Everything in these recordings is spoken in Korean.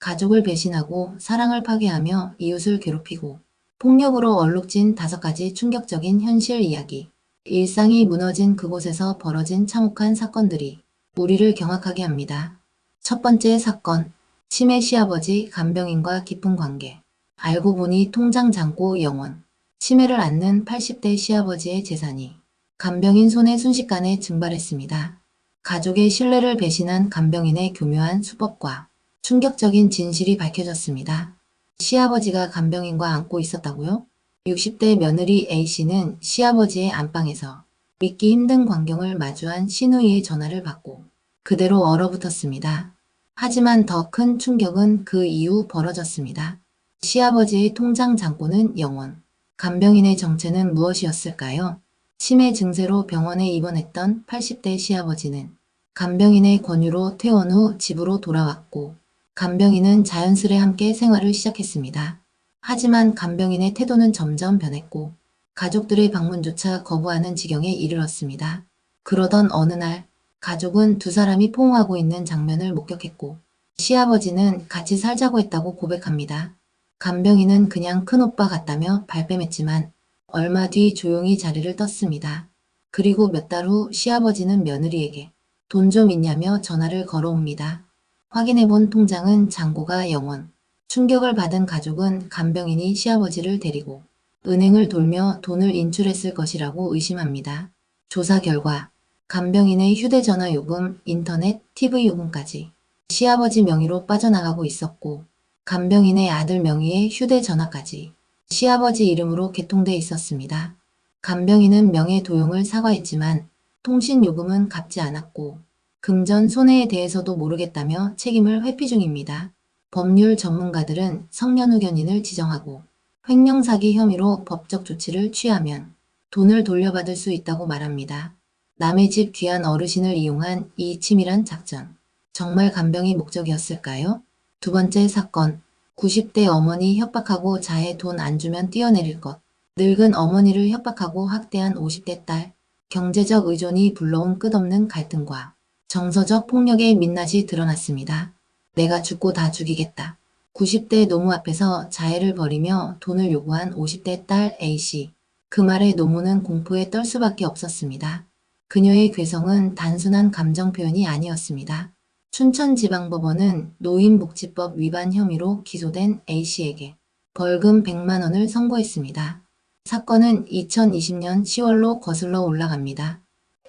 가족을 배신하고 사랑을 파괴하며 이웃을 괴롭히고 폭력으로 얼룩진 5가지 충격적인 현실 이야기. 일상이 무너진 그곳에서 벌어진 참혹한 사건들이 우리를 경악하게 합니다. 첫 번째 사건. 치매 시아버지 간병인과 깊은 관계. 알고 보니 통장 잔고 영원. 치매를 앓는 80대 시아버지의 재산이 간병인 손에 순식간에 증발했습니다. 가족의 신뢰를 배신한 간병인의 교묘한 수법과 충격적인 진실이 밝혀졌습니다. 시아버지가 간병인과 안고 있었다고요? 60대 며느리 A씨는 시아버지의 안방에서 믿기 힘든 광경을 마주한 시누이의 전화를 받고 그대로 얼어붙었습니다. 하지만 더 큰 충격은 그 이후 벌어졌습니다. 시아버지의 통장 잔고는 영원. 간병인의 정체는 무엇이었을까요? 치매 증세로 병원에 입원했던 80대 시아버지는 간병인의 권유로 퇴원 후 집으로 돌아왔고 간병인은 자연스레 함께 생활을 시작했습니다. 하지만 간병인의 태도는 점점 변했고 가족들의 방문조차 거부하는 지경에 이르렀습니다. 그러던 어느 날 가족은 두 사람이 포옹하고 있는 장면을 목격했고 시아버지는 같이 살자고 했다고 고백합니다. 간병인은 그냥 큰오빠 같다며 발뺌했지만 얼마 뒤 조용히 자리를 떴습니다. 그리고 몇 달 후 시아버지는 며느리에게 돈 좀 있냐며 전화를 걸어옵니다. 확인해본 통장은 잔고가 영원. 충격을 받은 가족은 간병인이 시아버지를 데리고 은행을 돌며 돈을 인출했을 것이라고 의심합니다. 조사 결과 간병인의 휴대전화 요금, 인터넷, TV 요금까지 시아버지 명의로 빠져나가고 있었고 간병인의 아들 명의의 휴대전화까지 시아버지 이름으로 개통돼 있었습니다. 간병인은 명예도용을 사과했지만 통신요금은 갚지 않았고 금전 손해에 대해서도 모르겠다며 책임을 회피 중입니다. 법률 전문가들은 성년후견인을 지정하고 횡령사기 혐의로 법적 조치를 취하면 돈을 돌려받을 수 있다고 말합니다. 남의 집 귀한 어르신을 이용한 이 치밀한 작전. 정말 간병이 목적이었을까요? 두 번째 사건. 90대 어머니 협박하고 자해 돈 안 주면 뛰어내릴 것. 늙은 어머니를 협박하고 학대한 50대 딸. 경제적 의존이 불러온 끝없는 갈등과 정서적 폭력의 민낯이 드러났습니다. 내가 죽고 다 죽이겠다. 90대 노무 앞에서 자해를 벌이며 돈을 요구한 50대 딸 A씨. 그 말에 노무는 공포에 떨 수밖에 없었습니다. 그녀의 괴성은 단순한 감정 표현이 아니었습니다. 춘천지방법원은 노인복지법 위반 혐의로 기소된 A씨에게 벌금 100만 원을 선고했습니다. 사건은 2020년 10월로 거슬러 올라갑니다.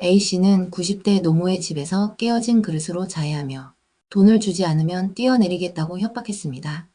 A씨는 90대 노무의 집에서 깨어진 그릇으로 자해하며 돈을 주지 않으면 뛰어내리겠다고 협박했습니다.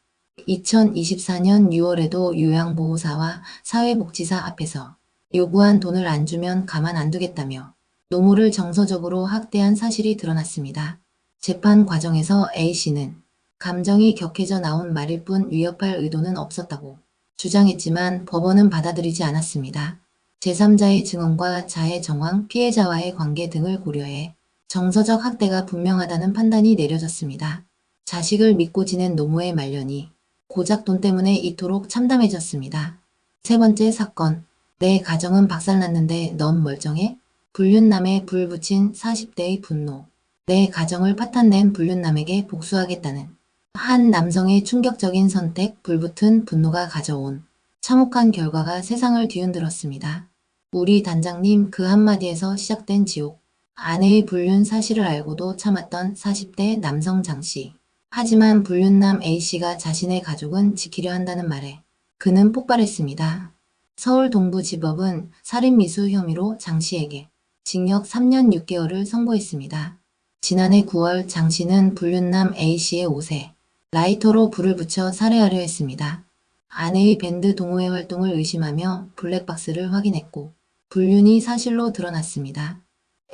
2024년 6월에도 요양보호사와 사회복지사 앞에서 요구한 돈을 안 주면 가만 안 두겠다며 노무를 정서적으로 학대한 사실이 드러났습니다. 재판 과정에서 A씨는 감정이 격해져 나온 말일 뿐 위협할 의도는 없었다고 주장했지만 법원은 받아들이지 않았습니다. 제3자의 증언과 자해 정황, 피해자와의 관계 등을 고려해 정서적 학대가 분명하다는 판단이 내려졌습니다. 자식을 믿고 지낸 노무의 말년이 고작 돈 때문에 이토록 참담해졌습니다. 세 번째 사건. 내 가정은 박살났는데 넌 멀쩡해? 불륜남에 불 붙인 40대의 분노. 내 가정을 파탄낸 불륜남에게 복수하겠다는 한 남성의 충격적인 선택, 불붙은 분노가 가져온 참혹한 결과가 세상을 뒤흔들었습니다. 우리 단장님 그 한마디에서 시작된 지옥. 아내의 불륜 사실을 알고도 참았던 40대 남성 장씨. 하지만 불륜남 A씨가 자신의 가족은 지키려 한다는 말에 그는 폭발했습니다. 서울 동부지법은 살인미수 혐의로 장씨에게 징역 3년 6개월을 선고했습니다. 지난해 9월 장씨는 불륜남 A씨의 옷에 라이터로 불을 붙여 살해하려 했습니다. 아내의 밴드 동호회 활동을 의심하며 블랙박스를 확인했고 불륜이 사실로 드러났습니다.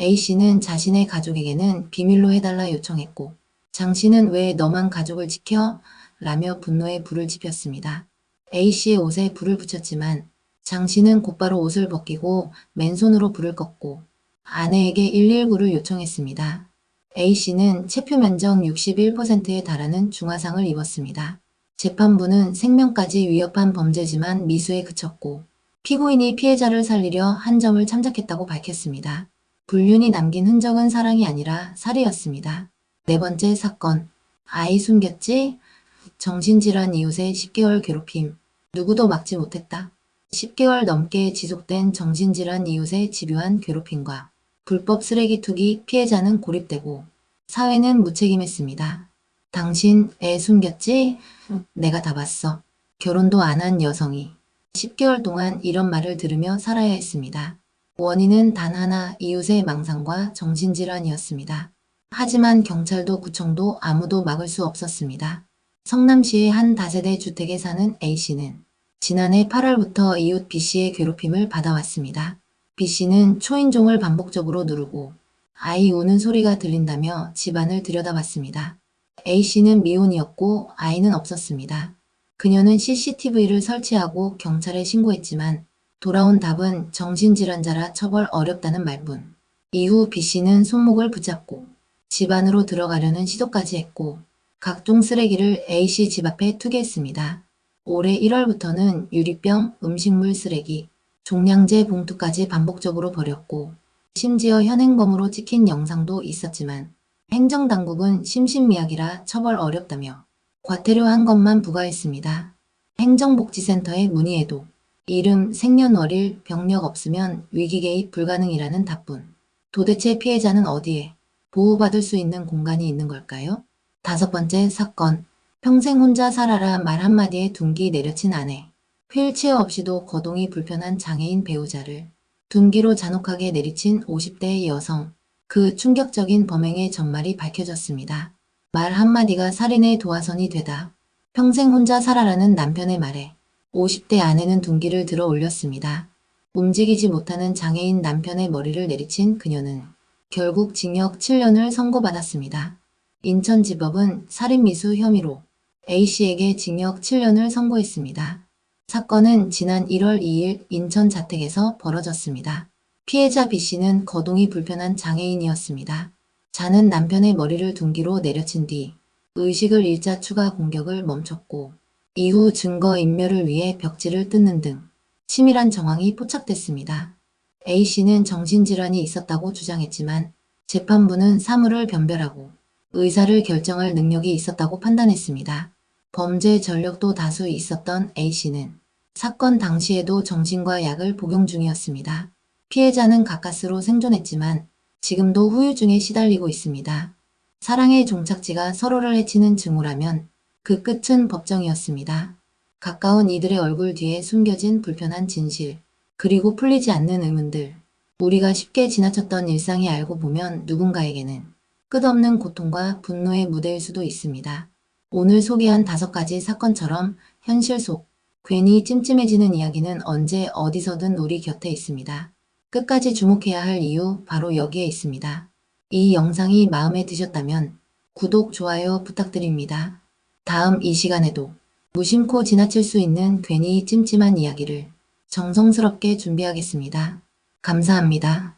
A씨는 자신의 가족에게는 비밀로 해달라 요청했고 장씨는 왜 너만 가족을 지켜? 라며 분노에 불을 지폈습니다. A씨의 옷에 불을 붙였지만 장씨는 곧바로 옷을 벗기고 맨손으로 불을 껐고 아내에게 119를 요청했습니다. A씨는 체표 면적 61%에 달하는 중화상을 입었습니다. 재판부는 생명까지 위협한 범죄지만 미수에 그쳤고 피고인이 피해자를 살리려 한 점을 참작했다고 밝혔습니다. 불륜이 남긴 흔적은 사랑이 아니라 살해였습니다. 네 번째 사건. 아이 숨겼지? 정신질환 이웃의 10개월 괴롭힘. 누구도 막지 못했다. 10개월 넘게 지속된 정신질환 이웃의 집요한 괴롭힘과 불법 쓰레기 투기 피해자는 고립되고 사회는 무책임했습니다. 당신 애 숨겼지? 내가 다 봤어. 결혼도 안 한 여성이 10개월 동안 이런 말을 들으며 살아야 했습니다. 원인은 단 하나, 이웃의 망상과 정신질환이었습니다. 하지만 경찰도 구청도 아무도 막을 수 없었습니다. 성남시의 한 다세대 주택에 사는 A씨는 지난해 8월부터 이웃 B씨의 괴롭힘을 받아왔습니다. B씨는 초인종을 반복적으로 누르고 아이 우는 소리가 들린다며 집안을 들여다봤습니다. A씨는 미혼이었고 아이는 없었습니다. 그녀는 CCTV를 설치하고 경찰에 신고했지만 돌아온 답은 정신질환자라 처벌 어렵다는 말뿐. 이후 B씨는 손목을 붙잡고 집 안으로 들어가려는 시도까지 했고 각종 쓰레기를 A씨 집 앞에 투기했습니다. 올해 1월부터는 유리병, 음식물 쓰레기, 종량제 봉투까지 반복적으로 버렸고 심지어 현행범으로 찍힌 영상도 있었지만 행정당국은 심신미약이라 처벌 어렵다며 과태료 한 것만 부과했습니다. 행정복지센터에 문의해도 이름, 생년월일, 병력 없으면 위기 개입 불가능이라는 답변. 도대체 피해자는 어디에 보호받을 수 있는 공간이 있는 걸까요? 5번째 사건. 평생 혼자 살아라 말 한마디에 둔기 내려친 아내. 휠체어 없이도 거동이 불편한 장애인 배우자를 둔기로 잔혹하게 내리친 50대의 여성. 그 충격적인 범행의 전말이 밝혀졌습니다. 말 한마디가 살인의 도화선이 되다. 평생 혼자 살아라는 남편의 말에 50대 아내는 둔기를 들어 올렸습니다. 움직이지 못하는 장애인 남편의 머리를 내리친 그녀는 결국 징역 7년을 선고받았습니다. 인천지법은 살인미수 혐의로 A씨에게 징역 7년을 선고했습니다. 사건은 지난 1월 2일 인천 자택에서 벌어졌습니다. 피해자 B씨는 거동이 불편한 장애인이었습니다. 자는 남편의 머리를 둔기로 내려친 뒤 의식을 잃자 추가 공격을 멈췄고 이후 증거 인멸을 위해 벽지를 뜯는 등 치밀한 정황이 포착됐습니다. A씨는 정신질환이 있었다고 주장했지만 재판부는 사물을 변별하고 의사를 결정할 능력이 있었다고 판단했습니다. 범죄 전력도 다수 있었던 A씨는 사건 당시에도 정신과 약을 복용 중이었습니다. 피해자는 가까스로 생존했지만 지금도 후유증에 시달리고 있습니다. 사랑의 종착지가 서로를 해치는 증오라면 그 끝은 법정이었습니다. 가까운 이들의 얼굴 뒤에 숨겨진 불편한 진실, 그리고 풀리지 않는 의문들. 우리가 쉽게 지나쳤던 일상이 알고 보면 누군가에게는 끝없는 고통과 분노의 무대일 수도 있습니다. 오늘 소개한 5가지 사건처럼 현실 속 괜히 찜찜해지는 이야기는 언제 어디서든 우리 곁에 있습니다. 끝까지 주목해야 할 이유 바로 여기에 있습니다. 이 영상이 마음에 드셨다면 구독, 좋아요 부탁드립니다. 다음 이 시간에도 무심코 지나칠 수 있는 괜히 찜찜한 이야기를 정성스럽게 준비하겠습니다. 감사합니다.